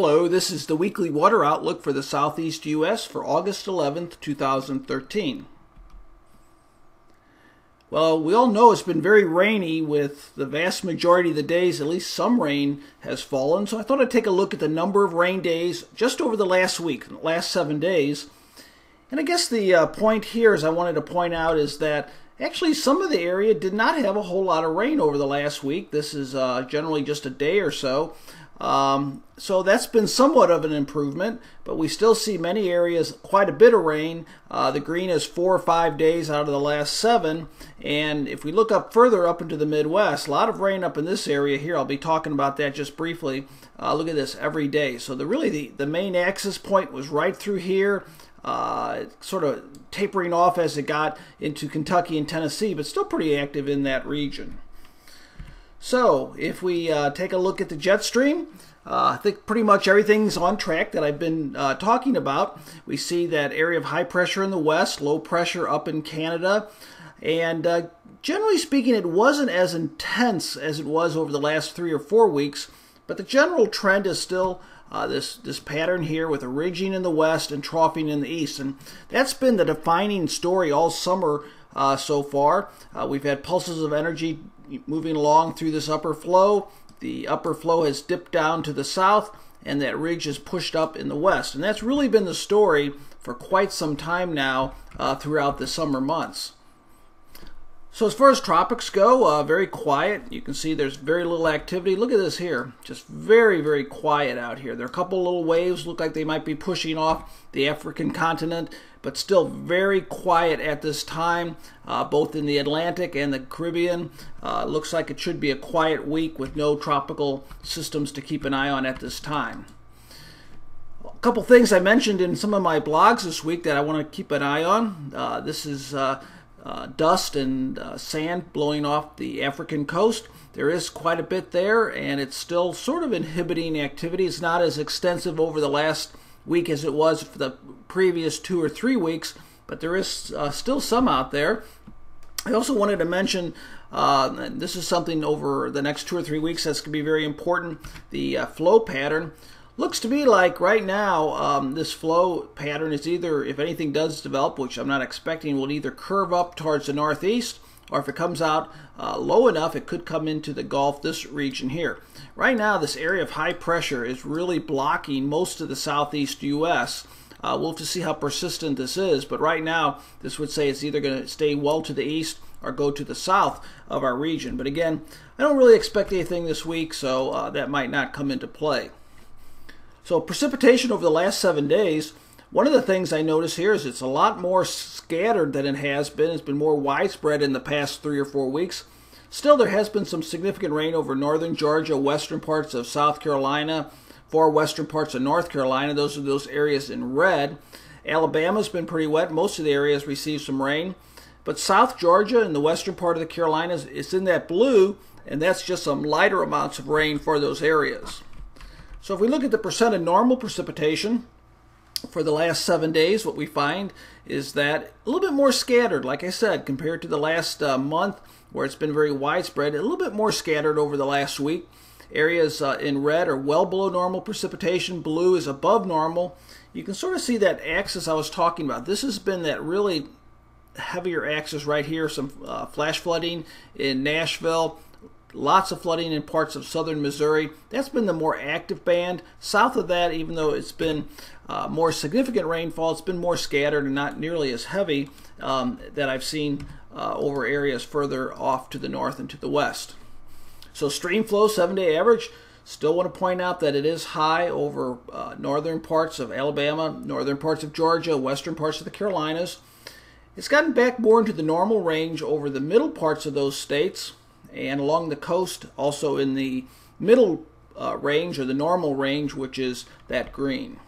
Hello, this is the weekly water outlook for the Southeast U.S. for August 11th, 2013. Well, we all know it's been very rainy with the vast majority of the days, at least some rain has fallen. So I thought I'd take a look at the number of rain days just over the last week, the last 7 days. And I guess the point here is I wanted to point out is that actually some of the area did not have a whole lot of rain over the last week. This is generally just a day or so. So that's been somewhat of an improvement, but we still see many areas quite a bit of rain. The green is 4 or 5 days out of the last 7, and if we look up further up into the Midwest, a lot of rain up in this area here. I'll be talking about that just briefly. Look at this every day. So the main axis point was right through here, sort of tapering off as it got into Kentucky and Tennessee, but still pretty active in that region. So if we take a look at the jet stream, I think pretty much everything's on track that I've been talking about. We see that area of high pressure in the west, low pressure up in Canada, and generally speaking it wasn't as intense as it was over the last 3 or 4 weeks, but the general trend is still this pattern here with a ridging in the west and troughing in the east, and that's been the defining story all summer so far. We've had pulses of energy moving along through this upper flow. The upper flow has dipped down to the south, and that ridge is pushed up in the west. And that's really been the story for quite some time now throughout the summer months. So as far as tropics go, very quiet. You can see there's very little activity. Look at this here. Just very, very quiet out here. There are a couple little waves, look like they might be pushing off the African continent, but still very quiet at this time, both in the Atlantic and the Caribbean. Looks like it should be a quiet week with no tropical systems to keep an eye on at this time. A couple things I mentioned in some of my blogs this week that I want to keep an eye on. This is dust and sand blowing off the African coast. There is quite a bit there, and it's still sort of inhibiting activity. It's not as extensive over the last week as it was for the previous 2 or 3 weeks, but there is still some out there. I also wanted to mention, and this is something over the next 2 or 3 weeks that's going to be very important, the flow pattern. Looks to be like right now this flow pattern is either, if anything does develop, which I'm not expecting, will either curve up towards the northeast, or if it comes out low enough, it could come into the Gulf, this region here. Right now, this area of high pressure is really blocking most of the southeast U.S. We'll have to see how persistent this is, but right now, this would say it's either going to stay well to the east or go to the south of our region. But again, I don't really expect anything this week, so that might not come into play. So precipitation over the last 7 days, one of the things I notice here is it's a lot more scattered than it has been. It's been more widespread in the past 3 or 4 weeks. Still, there has been some significant rain over northern Georgia, western parts of South Carolina, far western parts of North Carolina. Those are those areas in red. Alabama's been pretty wet. Most of the areas received some rain. But South Georgia and the western part of the Carolinas, it's in that blue, and that's just some lighter amounts of rain for those areas. So if we look at the percent of normal precipitation for the last 7 days, what we find is that a little bit more scattered, like I said, compared to the last month where it's been very widespread, a little bit more scattered over the last week. Areas in red are well below normal precipitation. Blue is above normal. You can sort of see that axis I was talking about. This has been that really heavier axis right here. Some flash flooding in Nashville. Lots of flooding in parts of southern Missouri. That's been the more active band. South of that, even though it's been more significant rainfall, it's been more scattered and not nearly as heavy that I've seen over areas further off to the north and to the west. So stream flow, 7-day average. Still want to point out that it is high over northern parts of Alabama, northern parts of Georgia, western parts of the Carolinas. It's gotten back more into the normal range over the middle parts of those states, and along the coast, also in the middle range, or the normal range, which is that green.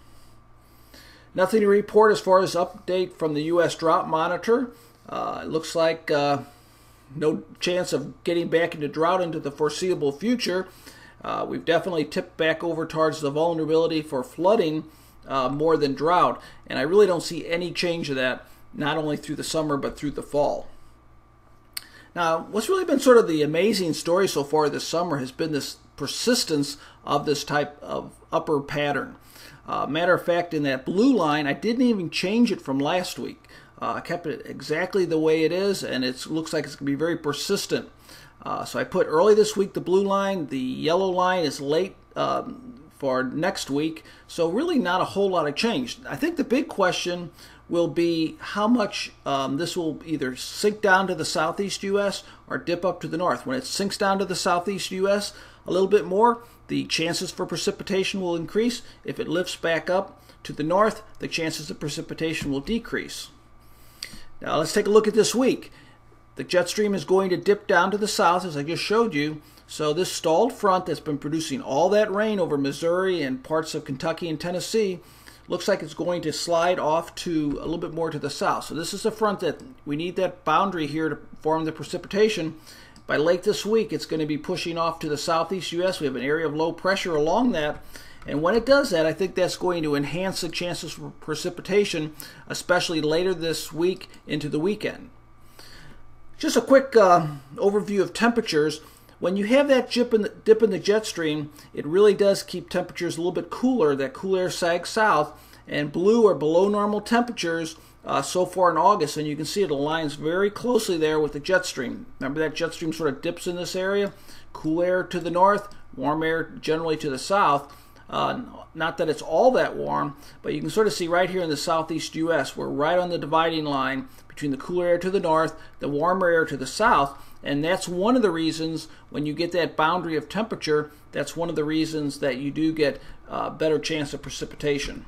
Nothing to report as far as update from the U.S. Drought Monitor. It looks like no chance of getting back into drought into the foreseeable future. We've definitely tipped back over towards the vulnerability for flooding more than drought, and I really don't see any change of that, not only through the summer but through the fall. Now, what's really been sort of the amazing story so far this summer has been this persistence of this type of upper pattern. Matter of fact, in that blue line, I didn't even change it from last week. I kept it exactly the way it is, and it looks like it's going to be very persistent. So I put early this week the blue line. The yellow line is late for next week. So really not a whole lot of change. I think the big question will be how much this will either sink down to the southeast U.S. or dip up to the north. When it sinks down to the southeast U.S. a little bit more, the chances for precipitation will increase. If it lifts back up to the north, the chances of precipitation will decrease. Now let's take a look at this week. The jet stream is going to dip down to the south, as I just showed you. So this stalled front that's been producing all that rain over Missouri and parts of Kentucky and Tennessee looks like it's going to slide off to a little bit more to the south. So this is a front that we need that boundary here to form the precipitation. By late this week, it's going to be pushing off to the southeast U.S. We have an area of low pressure along that. And when it does that, I think that's going to enhance the chances for precipitation, especially later this week into the weekend. Just a quick overview of temperatures. When you have that dip in the jet stream, it really does keep temperatures a little bit cooler. That cool air sags south, and blue are below normal temperatures so far in August, and you can see it aligns very closely there with the jet stream. Remember that jet stream sort of dips in this area? Cool air to the north, warm air generally to the south. Not that it's all that warm, but you can sort of see right here in the southeast U.S. we're right on the dividing line between the cooler air to the north, the warmer air to the south, and that's one of the reasons when you get that boundary of temperature, that's one of the reasons that you do get a better chance of precipitation.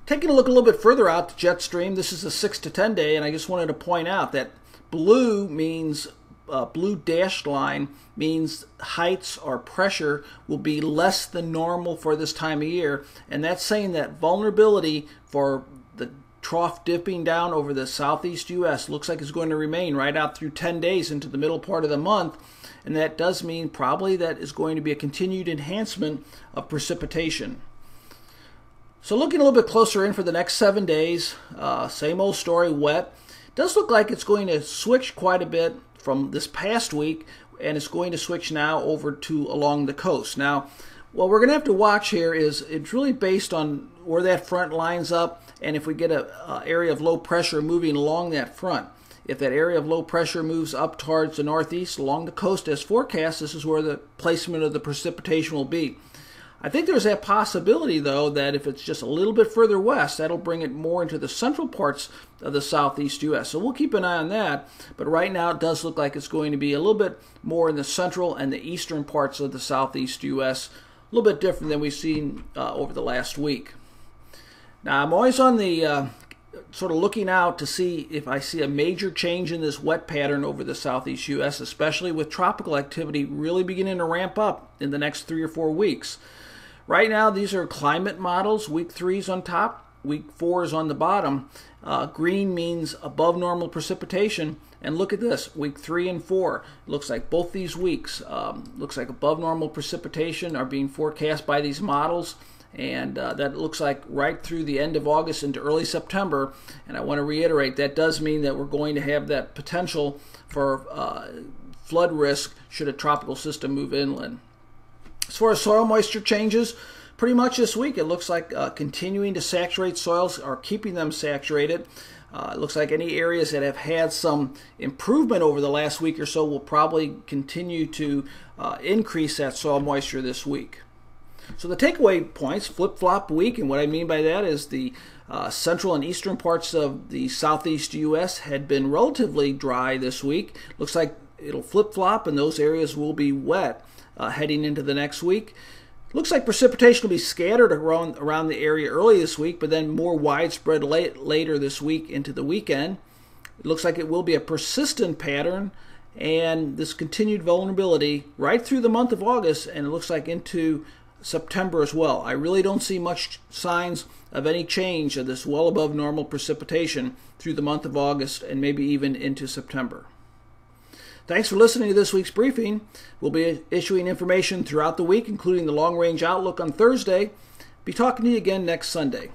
Taking a look a little bit further out the jet stream, this is a 6 to 10 day, and I just wanted to point out that blue means blue dashed line means heights or pressure will be less than normal for this time of year, and that's saying that vulnerability for the trough dipping down over the southeast U.S. looks like it's going to remain right out through 10 days into the middle part of the month, and that does mean probably that is going to be a continued enhancement of precipitation. So looking a little bit closer in for the next 7 days, same old story, wet. It does look like it's going to switch quite a bit from this past week, and it's going to switch now over to along the coast. Now, what we're going to have to watch here is it's really based on where that front lines up, and if we get an area of low pressure moving along that front. If that area of low pressure moves up towards the northeast along the coast as forecast, this is where the placement of the precipitation will be. I think there's that possibility, though, that if it's just a little bit further west, that'll bring it more into the central parts of the southeast U.S. So we'll keep an eye on that. But right now, it does look like it's going to be a little bit more in the central and the eastern parts of the southeast U.S., a little bit different than we've seen over the last week. Now, I'm always on the sort of looking out to see if I see a major change in this wet pattern over the southeast U.S., especially with tropical activity really beginning to ramp up in the next 3 or 4 weeks. Right now, these are climate models. Week 3 is on top, week 4 is on the bottom. Green means above normal precipitation. And look at this, week 3 and 4. It looks like both these weeks, looks like above normal precipitation are being forecast by these models. And that looks like right through the end of August into early September. And I want to reiterate, that does mean that we're going to have that potential for flood risk should a tropical system move inland. As far as soil moisture changes, pretty much this week it looks like continuing to saturate soils or keeping them saturated. It looks like any areas that have had some improvement over the last week or so will probably continue to increase that soil moisture this week. So the takeaway points, flip-flop week, and what I mean by that is the central and eastern parts of the southeast U.S. had been relatively dry this week. Looks like it'll flip-flop and those areas will be wet heading into the next week. Looks like precipitation will be scattered around the area early this week, but then more widespread later this week into the weekend. It looks like it will be a persistent pattern and this continued vulnerability right through the month of August, and it looks like into September as well. I really don't see much signs of any change of this well above normal precipitation through the month of August and maybe even into September. Thanks for listening to this week's briefing. We'll be issuing information throughout the week, including the long-range outlook on Thursday. Be talking to you again next Sunday.